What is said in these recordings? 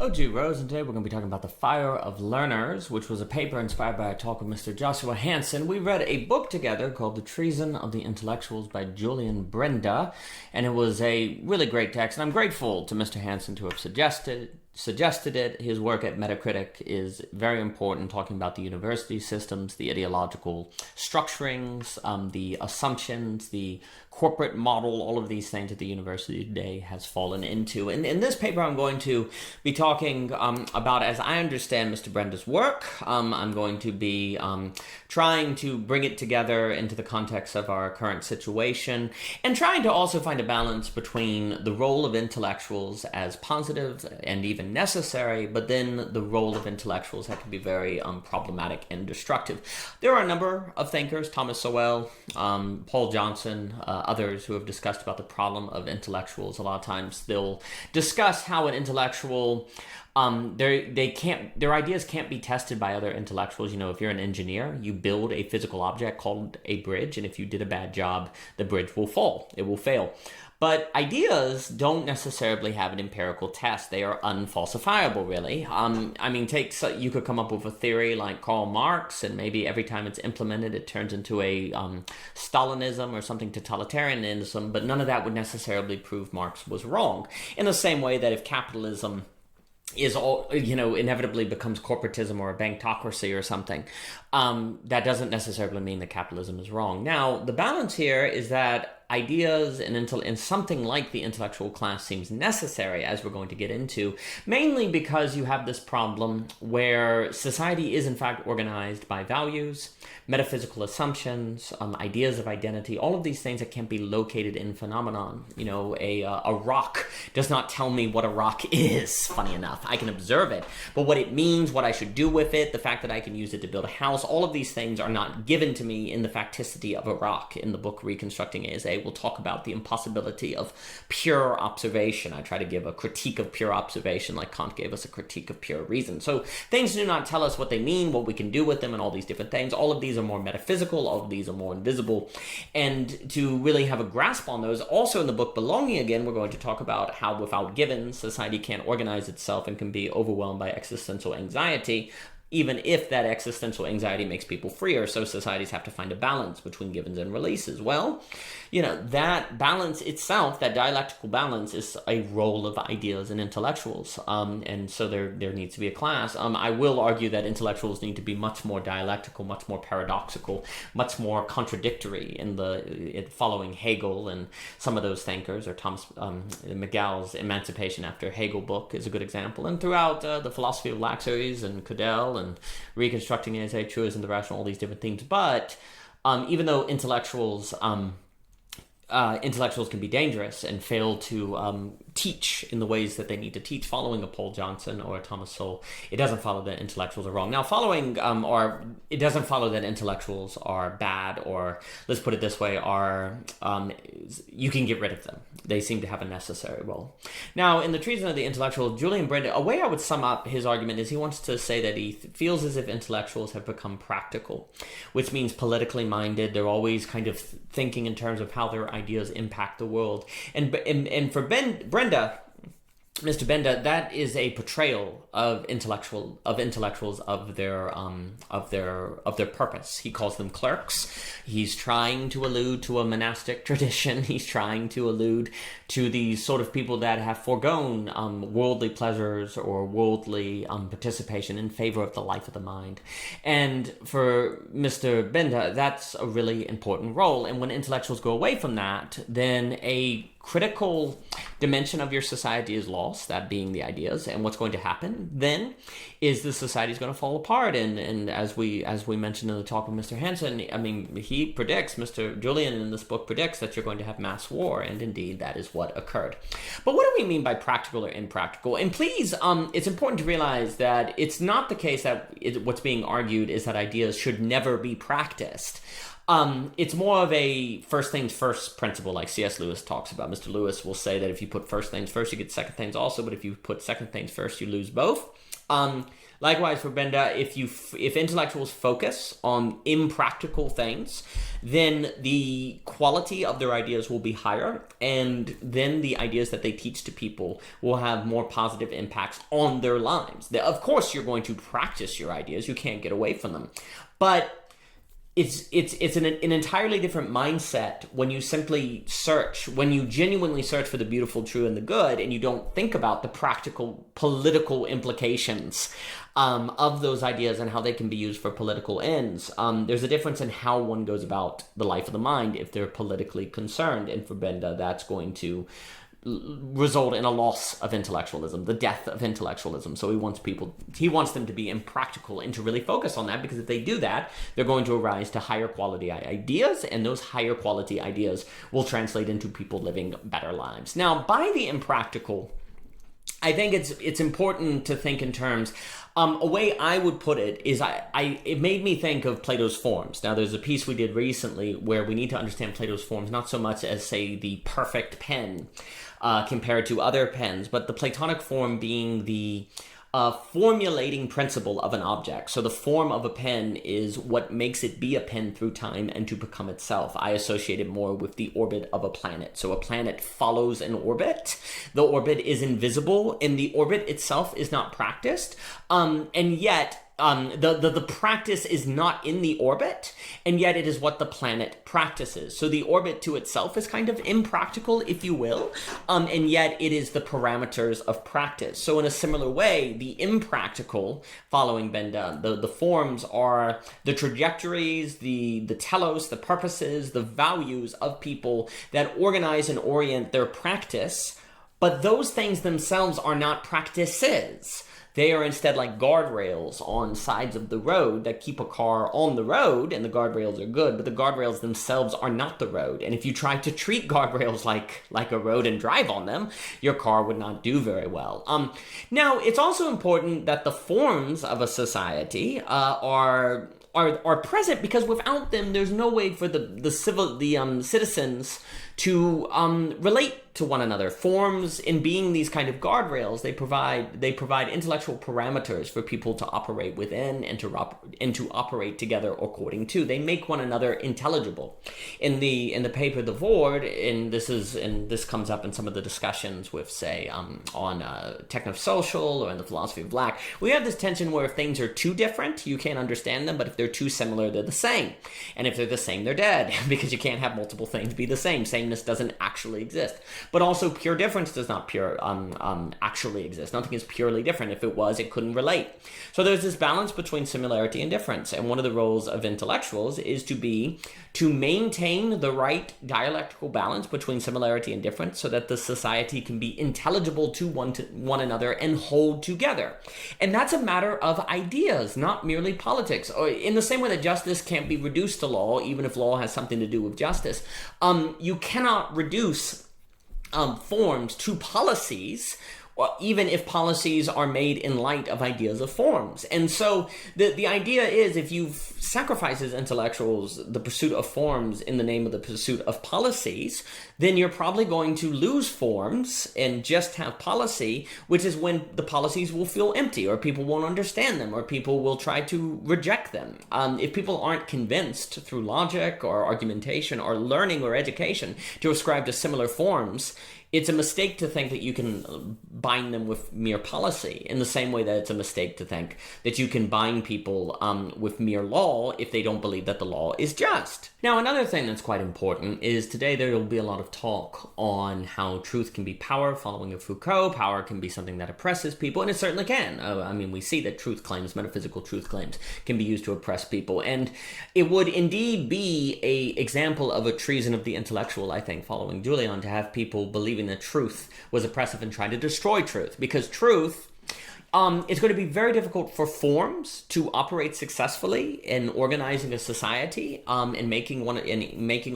O.G. Rose, and today we're going to be talking about The Fire of Learners, which was a paper inspired by a talk of Mr. Joshua Hansen. We read a book together called The Treason of the Intellectuals by Julien Benda, and it was a really great text, and I'm grateful to Mr. Hansen to have suggested it. His work at Metacritic is very important, talking about the university systems, the ideological structurings, the assumptions, the corporate model, all of these things that the university today has fallen into. And in this paper, I'm going to be talking about, as I understand Mr. Brenda's work, I'm going to be trying to bring it together into the context of our current situation, and trying to also find a balance between the role of intellectuals as positive and even necessary, but then the role of intellectuals that can be very problematic and destructive. There are a number of thinkers, Thomas Sowell, Paul Johnson, others who have discussed about the problem of intellectuals. A lot of times they'll discuss how an intellectual, their ideas can't be tested by other intellectuals. You know, if you're an engineer, you build a physical object called a bridge, and if you did a bad job, the bridge will fall. It will fail. But ideas don't necessarily have an empirical test. They are unfalsifiable, really. You could come up with a theory like Karl Marx, and maybe every time it's implemented, it turns into a Stalinism or something totalitarianism, but none of that would necessarily prove Marx was wrong. In the same way that if capitalism is inevitably becomes corporatism or a bankocracy or something, that doesn't necessarily mean that capitalism is wrong. Now, the balance here is that ideas and something like the intellectual class seems necessary, as we're going to get into, mainly because you have this problem where society is in fact organized by values, metaphysical assumptions, ideas of identity, all of these things that can't be located in phenomenon. You know, a rock does not tell me what a rock is, funny enough. I can observe it, but what it means, what I should do with it, the fact that I can use it to build a house, all of these things are not given to me in the facticity of a rock. In the book Reconstructing ASA, we'll talk about the impossibility of pure observation. I try to give a critique of pure observation like Kant gave us a critique of pure reason. So things do not tell us what they mean, what we can do with them, and all these different things. All of these are more metaphysical, all of these are more invisible. And to really have a grasp on those, also in the book Belonging Again, we're going to talk about how without givens, society can't organize itself and can be overwhelmed by existential anxiety, even if that existential anxiety makes people freer. So societies have to find a balance between givens and releases. Well, you know, that balance itself, that dialectical balance, is a role of ideas and intellectuals. And so there needs to be a class. I will argue that intellectuals need to be much more dialectical, much more paradoxical, much more contradictory in following Hegel and some of those thinkers, or Thomas McGowell's Emancipation After Hegel book is a good example. And throughout the philosophy of Laxers and Cadell and Reconstructing ASA, Truism, the Rational, all these different things. But even though intellectuals can be dangerous and fail to teach in the ways that they need to teach, following a Paul Johnson or a Thomas Sowell, it doesn't follow that intellectuals are wrong. Now, it doesn't follow that intellectuals are bad, or let's put it this way, you can get rid of them. They seem to have a necessary role. Now, in The Treason of the Intellectual, Julien Benda, a way I would sum up his argument is he wants to say that he feels as if intellectuals have become practical, which means politically minded. They're always kind of thinking in terms of how their ideas impact the world. And for Brenda, Mr. Benda, that is a portrayal of intellectuals of their purpose. He calls them clerks. He's trying to allude to a monastic tradition. He's trying to allude to these sort of people that have foregone worldly pleasures or worldly participation in favor of the life of the mind. And for Mr. Benda, that's a really important role. And when intellectuals go away from that, then a critical dimension of your society is lost, that being the ideas. And what's going to happen then is the society is going to fall apart. And as we mentioned in the talk with Mr. Hansen, I mean, he predicts, Mr. Julien in this book predicts that you're going to have mass war, and indeed that is what occurred. But what do we mean by practical or impractical? And please, it's important to realize that it's not the case that what's being argued is that ideas should never be practiced. It's more of a first things first principle, like C.S. Lewis talks about. Mr. Lewis will say that if you put first things first, you get second things also, but if you put second things first, you lose both. Likewise for Benda, if intellectuals focus on impractical things, then the quality of their ideas will be higher, and then the ideas that they teach to people will have more positive impacts on their lives. Of course, you're going to practice your ideas. You can't get away from them. But it's an entirely different mindset when you when you genuinely search for the beautiful, true, and the good, and you don't think about the practical political implications of those ideas and how they can be used for political ends. There's a difference in how one goes about the life of the mind if they're politically concerned, and for Benda, that's going to result in a loss of intellectualism, the death of intellectualism. So he wants them to be impractical and to really focus on that, because if they do that, they're going to arise to higher quality ideas, and those higher quality ideas will translate into people living better lives. Now, by the impractical, I think it's important to think in terms. A way I would put it is it made me think of Plato's forms. Now, there's a piece we did recently where we need to understand Plato's forms not so much as, say, the perfect pen compared to other pens, but the Platonic form being the formulating principle of an object. So the form of a pen is what makes it be a pen through time and to become itself. I associate it more with the orbit of a planet. So a planet follows an orbit. The orbit is invisible, and the orbit itself is not practiced. And yet, the practice is not in the orbit, and yet it is what the planet practices. So the orbit to itself is kind of impractical, if you will, and yet it is the parameters of practice. So in a similar way, the impractical, following Benda, the forms are the trajectories, the telos, the purposes, the values of people that organize and orient their practice, but those things themselves are not practices. They are instead like guardrails on sides of the road that keep a car on the road, and the guardrails are good, but the guardrails themselves are not the road. And if you try to treat guardrails like a road and drive on them, your car would not do very well. Now, it's also important that the forms of a society are present, because without them, there's no way for the citizens to relate to one another. Forms, in being these kind of guardrails, they provide intellectual parameters for people to operate within and to operate together according to. They make one another intelligible. In the paper The Vord, and this comes up in some of the discussions with, say, on techno-social or in the philosophy of black, we have this tension where if things are too different, you can't understand them, but if they're too similar, they're the same. And if they're the same, they're dead, because you can't have multiple things be the same. Sameness doesn't actually exist. But also, pure difference does not actually exist. Nothing is purely different. If it was, it couldn't relate. So there's this balance between similarity and difference. And one of the roles of intellectuals is to maintain the right dialectical balance between similarity and difference, so that the society can be intelligible to one another and hold together. And that's a matter of ideas, not merely politics. Or in the same way that justice can't be reduced to law, even if law has something to do with justice, you cannot reduce forms to policies, or even if policies are made in light of ideas of forms. And so the idea is, if you sacrifice as intellectuals the pursuit of forms in the name of the pursuit of policies, then you're probably going to lose forms and just have policy, which is when the policies will feel empty, or people won't understand them, or people will try to reject them. If people aren't convinced through logic or argumentation or learning or education to ascribe to similar forms, it's a mistake to think that you can bind them with mere policy, in the same way that it's a mistake to think that you can bind people with mere law if they don't believe that the law is just. Now, another thing that's quite important is today there will be a lot of talk on how truth can be power, following of Foucault. Power can be something that oppresses people, and it certainly can. We see that truth claims, metaphysical truth claims, can be used to oppress people. And it would indeed be an example of a treason of the intellectual, I think, following Julien, to have people believing that truth was oppressive and trying to destroy truth. Because truth, it's going to be very difficult for forms to operate successfully in organizing a society and making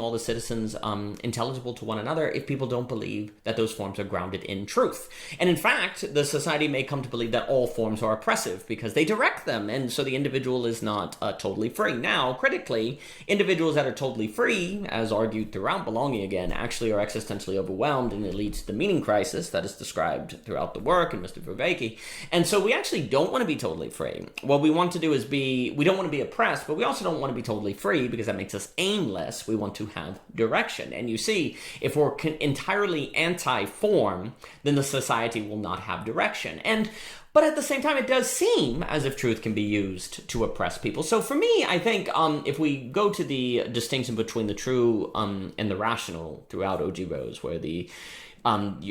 all the citizens intelligible to one another if people don't believe that those forms are grounded in truth. And in fact, the society may come to believe that all forms are oppressive because they direct them, and so the individual is not totally free. Now, critically, individuals that are totally free, as argued throughout Belonging Again, actually are existentially overwhelmed, and it leads to the meaning crisis that is described throughout the work and Mr. Vervaeke. And so we actually don't want to be totally free. What we want to do is we don't want to be oppressed, but we also don't want to be totally free because that makes us aimless. We want to have direction. And you see, if we're entirely anti-form, then the society will not have direction. But at the same time, it does seem as if truth can be used to oppress people. So for me, I think if we go to the distinction between the true and the rational throughout O.G. Rose, where the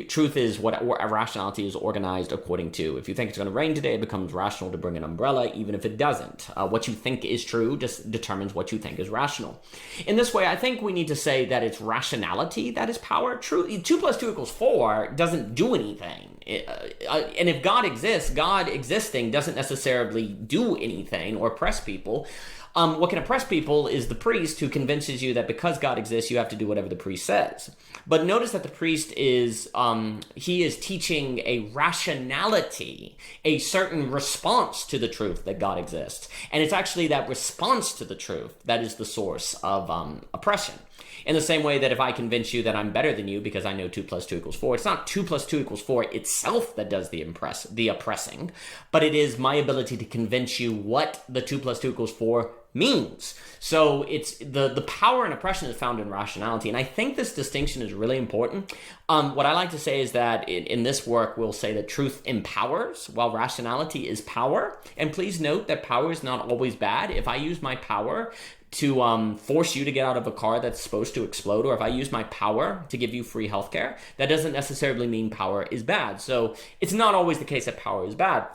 truth is what rationality is organized according to. If you think it's going to rain today, it becomes rational to bring an umbrella, even if it doesn't. What you think is true just determines what you think is rational. In this way, I think we need to say that it's rationality that is power. True, 2 plus 2 equals 4 doesn't do anything. And if God exists, God existing doesn't necessarily do anything or oppress people. What can oppress people is the priest who convinces you that because God exists, you have to do whatever the priest says. But notice that the priest is teaching a rationality, a certain response to the truth that God exists. And it's actually that response to the truth that is the source of oppression. In the same way that if I convince you that I'm better than you because I know 2 plus 2 equals 4, it's not 2 plus 2 equals 4 itself that does the oppressing, but it is my ability to convince you what the 2 plus 2 equals 4 means. So it's the power and oppression is found in rationality. And I think this distinction is really important. What I like to say is that in this work, we'll say that truth empowers while rationality is power. And please note that power is not always bad. If I use my power to force you to get out of a car that's supposed to explode, or if I use my power to give you free healthcare, that doesn't necessarily mean power is bad. So it's not always the case that power is bad.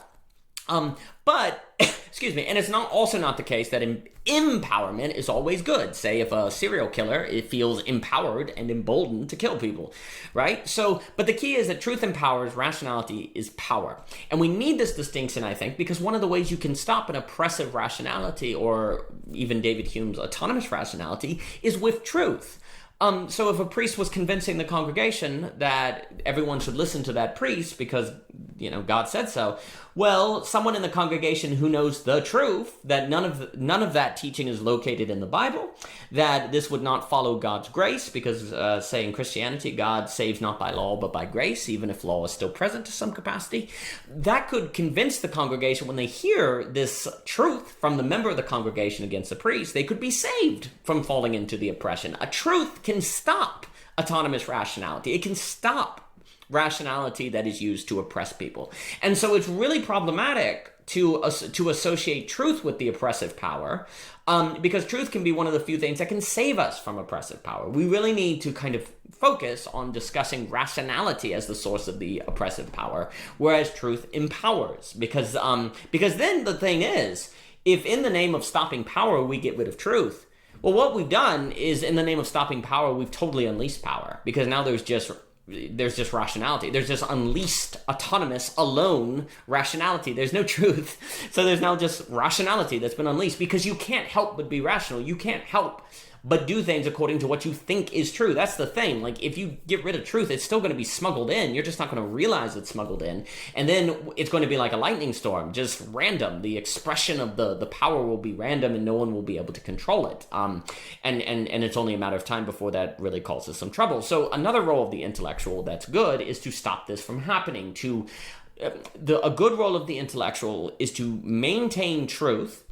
But, excuse me, and it's also not the case that empowerment is always good. Say if a serial killer, it feels empowered and emboldened to kill people, right? So, but the key is that truth empowers, rationality is power. And we need this distinction, I think, because one of the ways you can stop an oppressive rationality, or even David Hume's autonomous rationality, is with truth. So if a priest was convincing the congregation that everyone should listen to that priest because, God said so, well, someone in the congregation who knows the truth, that none of that teaching is located in the Bible, that this would not follow God's grace because, say in Christianity, God saves not by law but by grace, even if law is still present to some capacity, that could convince the congregation when they hear this truth from the member of the congregation against the priest, they could be saved from falling into the oppression. A truth can stop autonomous rationality. It can stop rationality that is used to oppress people. And so it's really problematic to associate truth with the oppressive power, because truth can be one of the few things that can save us from oppressive power. We really need to kind of focus on discussing rationality as the source of the oppressive power, whereas truth empowers. Because then the thing is, if in the name of stopping power we get rid of truth, well, what we've done is in the name of stopping power, we've totally unleashed power, because now there's just rationality. There's just unleashed, autonomous, alone rationality. There's no truth. So there's now just rationality that's been unleashed, because you can't help but be rational. You can't help but do things according to what you think is true. That's the thing. Like, if you get rid of truth, it's still going to be smuggled in. You're just not going to realize it's smuggled in. And then it's going to be like a lightning storm, just random. The expression of the power will be random and no one will be able to control it. And it's only a matter of time before that really causes some trouble. So another role of the intellectual that's good is to stop this from happening. A good role of the intellectual is to maintain truth,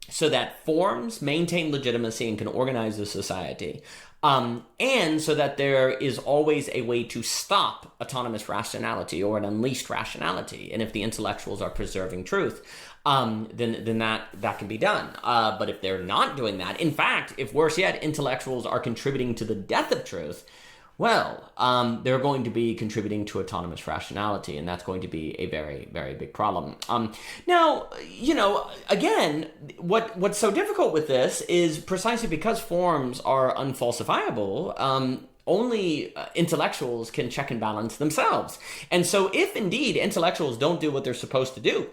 so that forms maintain legitimacy and can organize the society, and so that there is always a way to stop autonomous rationality or an unleashed rationality. And if the intellectuals are preserving truth, then that can be done. But if they're not doing that, in fact, if worse yet, intellectuals are contributing to the death of truth, well, they're going to be contributing to autonomous rationality, and that's going to be a very, very big problem. Now, again, what's so difficult with this is precisely because forms are unfalsifiable, only intellectuals can check and balance themselves. And so if indeed intellectuals don't do what they're supposed to do,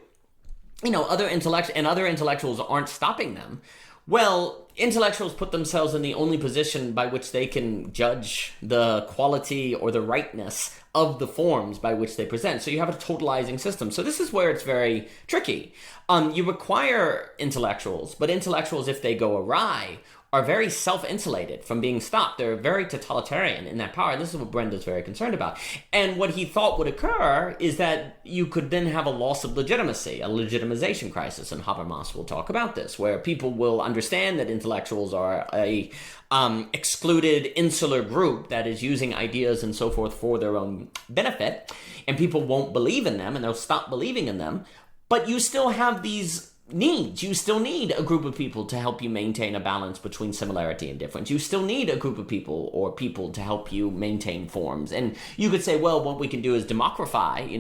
other intellectuals aren't stopping them, well, intellectuals put themselves in the only position by which they can judge the quality or the rightness of the forms by which they present. So you have a totalizing system. So this is where it's very tricky. You require intellectuals, but intellectuals, if they go awry, are very self-insulated from being stopped. They're very totalitarian in that power. And this is what Brenda's very concerned about. And what he thought would occur is that you could then have a loss of legitimacy, a legitimization crisis. And Habermas will talk about this, where people will understand that intellectuals are a excluded insular group that is using ideas and so forth for their own benefit. And people won't believe in them and they'll stop believing in them. But you still have these needs. You still need a group of people to help you maintain a balance between similarity and difference. You still need a group of people or people to help you maintain forms. And you could say, well, what we can do is democratize,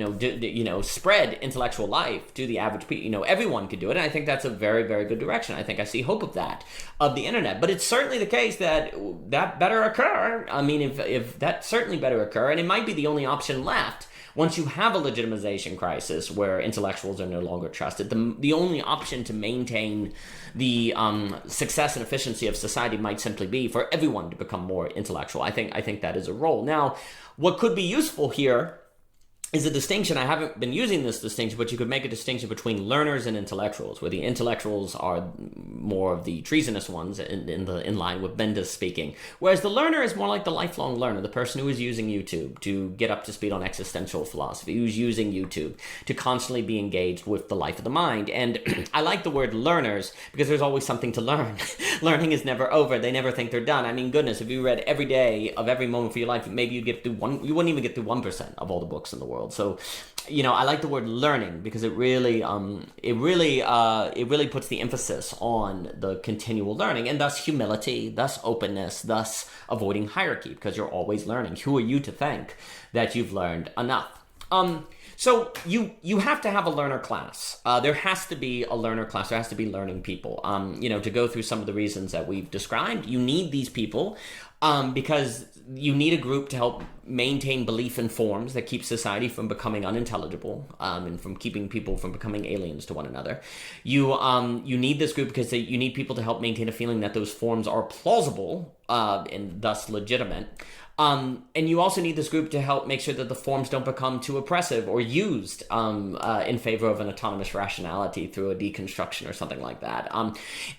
spread intellectual life to the average people. Everyone could do it. And I think that's a very, very good direction. I think I see hope of that, of the internet. But it's certainly the case that better occur. I mean, if that certainly better occur, and it might be the only option left. Once you have a legitimization crisis where intellectuals are no longer trusted, the only option to maintain the success and efficiency of society might simply be for everyone to become more intellectual. I think that is a role. Now, what could be useful here is a distinction. I haven't been using this distinction, but you could make a distinction between learners and intellectuals, where the intellectuals are more of the treasonous ones in line with Benda speaking, whereas the learner is more like the lifelong learner, the person who is using YouTube to get up to speed on existential philosophy, who's using YouTube to constantly be engaged with the life of the mind. And I like the word learners because there's always something to learn. Learning is never over. They never think they're done. I mean, goodness, if you read every day of every moment for your life, maybe you'd get through you wouldn't even get through 1% of all the books in the world. So, I like the word learning because it really puts the emphasis on the continual learning, and thus humility, thus openness, thus avoiding hierarchy, because you're always learning. Who are you to think that you've learned enough? So you have to have a learner class. There has to be a learner class. There has to be learning people. To go through some of the reasons that we've described, you need these people because you need a group to help maintain belief in forms that keep society from becoming unintelligible and from keeping people from becoming aliens to one another. You need this group because you need people to help maintain a feeling that those forms are plausible and thus legitimate. And you also need this group to help make sure that the forms don't become too oppressive or used in favor of an autonomous rationality through a deconstruction or something like that.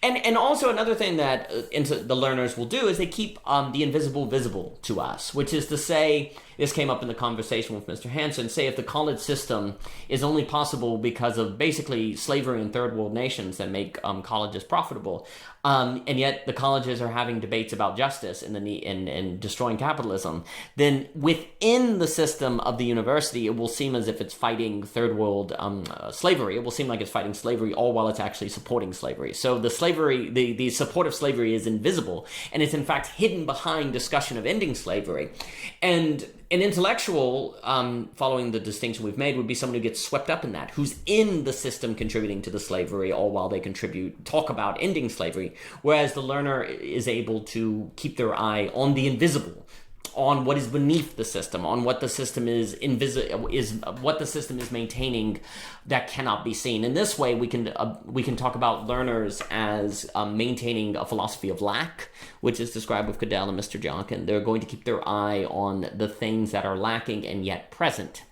And also another thing that the learners will do is they keep the invisible visible to us, which is to say, this came up in the conversation with Mr. Hansen, say if the college system is only possible because of basically slavery in third world nations that make colleges profitable, and yet the colleges are having debates about justice and destroying capitalism, then within the system of the university, it will seem as if it's fighting third world slavery. It will seem like it's fighting slavery all while it's actually supporting slavery. So the slavery, the support of slavery is invisible, and it's in fact hidden behind discussion of ending slavery. And an intellectual, following the distinction we've made, would be someone who gets swept up in that, who's in the system contributing to the slavery, all while they talk about ending slavery, whereas the learner is able to keep their eye on the invisible, on what is beneath the system, on what the system is what the system is maintaining that cannot be seen. In this way, we can talk about learners as maintaining a philosophy of lack, which is described with Cadell and Mr. Jonkin. They're going to keep their eye on the things that are lacking and yet present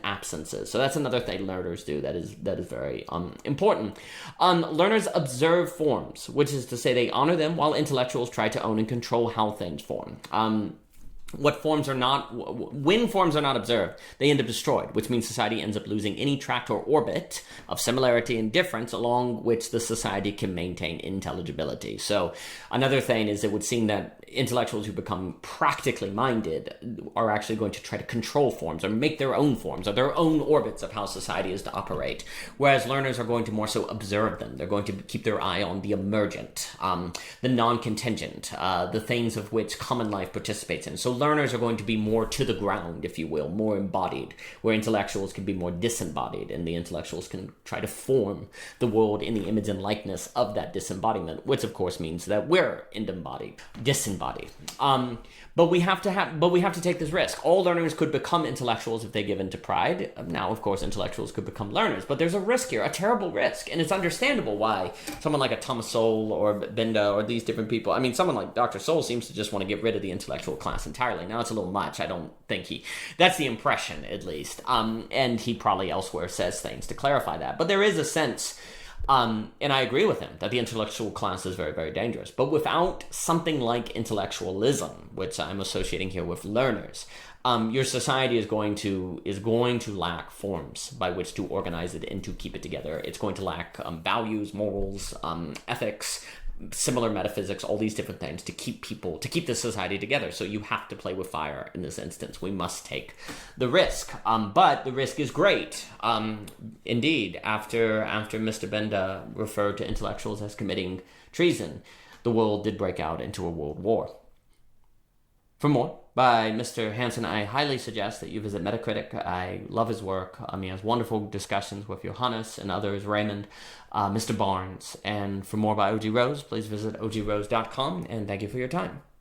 absences. So that's another thing learners do that is very important. Learners observe forms, which is to say they honor them while intellectuals try to own and control how things form. When forms are not observed, they end up destroyed, which means society ends up losing any tract or orbit of similarity and difference along which the society can maintain intelligibility. So another thing is it would seem that intellectuals who become practically minded are actually going to try to control forms or make their own forms or their own orbits of how society is to operate, whereas learners are going to more so observe them. They're going to keep their eye on the emergent, the non-contingent, the things of which common life participates in. So learners are going to be more to the ground, if you will, more embodied, where intellectuals can be more disembodied, and the intellectuals can try to form the world in the image and likeness of that disembodiment, which of course means that we're disembodied. But we have to take this risk. All learners could become intellectuals if they give in to pride. Now, of course, intellectuals could become learners, but there's a risk here, a terrible risk, and it's understandable why someone like a Thomas Sowell or Benda or these different people. I mean, someone like Dr. Sowell seems to just want to get rid of the intellectual class entirely. Now, it's a little much. I don't think that's the impression, at least. And he probably elsewhere says things to clarify that. But there is a sense And I agree with him that the intellectual class is very, very dangerous. But without something like intellectualism, which I'm associating here with learners, your society is going to lack forms by which to organize it and to keep it together. It's going to lack values, morals, ethics, similar metaphysics, all these different things to keep the society together. So you have to play with fire in this instance. We must take the risk. But the risk is great. Indeed, after Mr. Benda referred to intellectuals as committing treason, the world did break out into a world war. For more by Mr. Hansen, I highly suggest that you visit Metacritic. I love his work. He has wonderful discussions with Johannes and others, Raymond, Mr. Barnes. And for more by OG Rose, please visit ogrose.com, and thank you for your time.